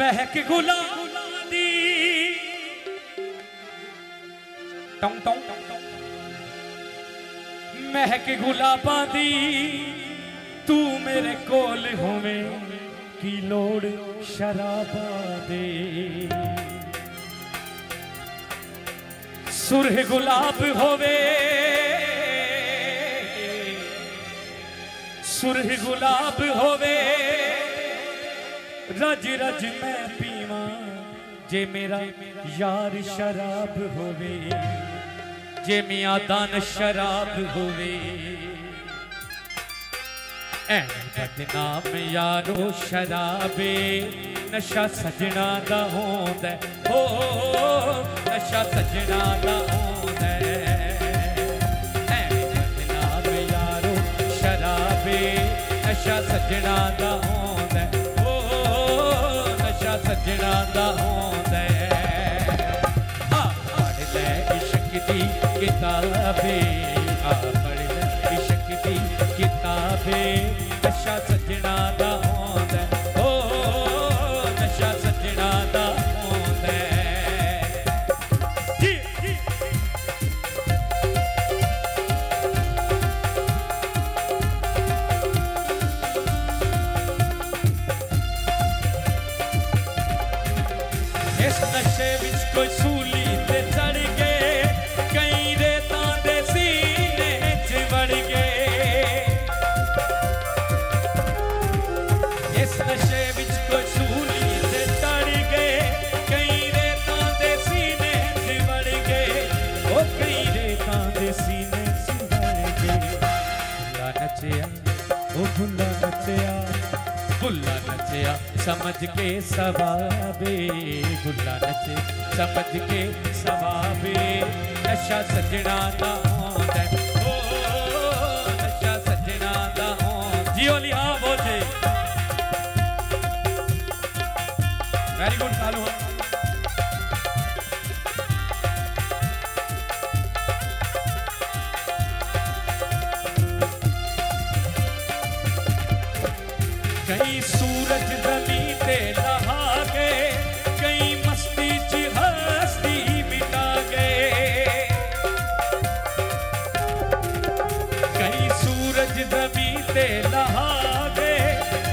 महक गुलाबां दी टोंग टोंग महक गुलाबां दी तू मेरे कोल होवे की लोड़ शराबां दे सुरह गुलाब होवे सुरह गुलाब होवे रज रज मैं पीवा जे मेरा यार शराब होवे जे मियां दान शराब होवे बदनाम यारो शराबे नशा सजना दा होंदा ओ नशा सजना दा होंदा बदनाम यारो शराबे नशा सजना दा होंदा ओ नशा सजना दा होंदा पढ़ ले इश्क दी किताबे पढ़ ले इश्क दी किताबे नशा सजना दा होंदा ओ नशा सजना दा होंदा इस नशे विच कोई सूली ते चढ़ गए कई रेतां दे सीने च वड़ गए इस नशे विच कोई सूली ते चढ़ गए कई रेतां दे सीने च वड़ गए ओ कई रेतां दे सीने च वड़ गए भुल्ला नचया ओ भुल्ला नचया भुल्ला नचया समझ के सवाबे भुल्ला नचे समझ के सवाबे नशा सजना दा होंदा ओ नशा सजना दा होंदा जियो लिया बोझे वेरी गुड चालू कई सूरज जमी ते लहा गए कई मस्ती च हस्ती मिटा गए कई सूरज जमी ते लहा गए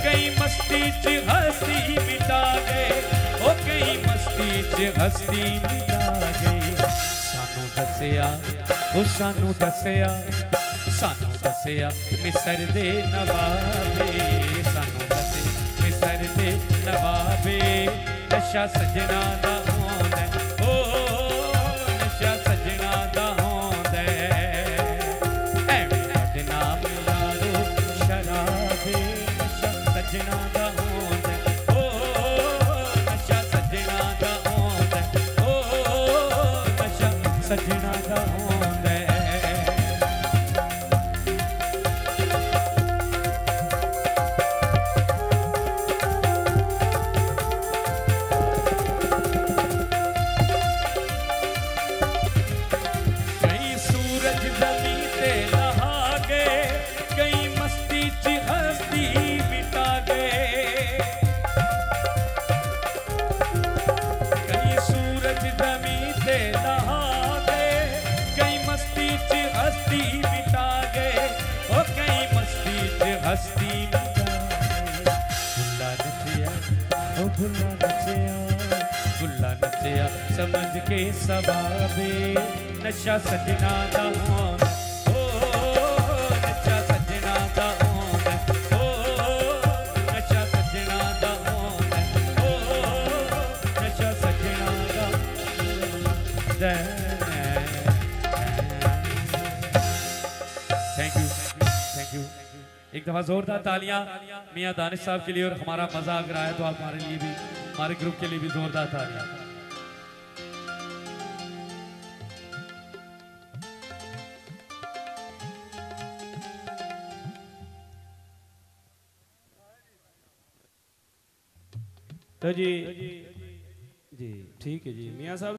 कई मस्ती च हस्ती मिटा गए ओ कई मस्ती च हस्ती मिटा गए सानू दसिया ओ सानू दसिया मिसर दे नवाबे सानू मिसर दे नवाबे नशा सजना दा होंदा ओ नशा सजना दा होंदा बदनाम यारो शराबे नशा सजना दा होंदा ओ नशा सजना दा होंदा ओ नशा सजना दा होंदा हस्ती भुल्ला नचया ओ भुल्ला नचया भुल्ला नचया समझ के सवाबे नशा सजना दा होंदा ओ नशा सजना दा होंदा ओ नशा सजना दा होंदा ओ नशा सजना दा होंदा थैंक यू एक दफा जोरदार तालियां मियां दानिश साहब के लिए और हमारा मजाक रहा है तो आप हमारे लिए भी हमारे ग्रुप के लिए भी जोरदार तालियां तो जी ठीक है जी मियां साहब।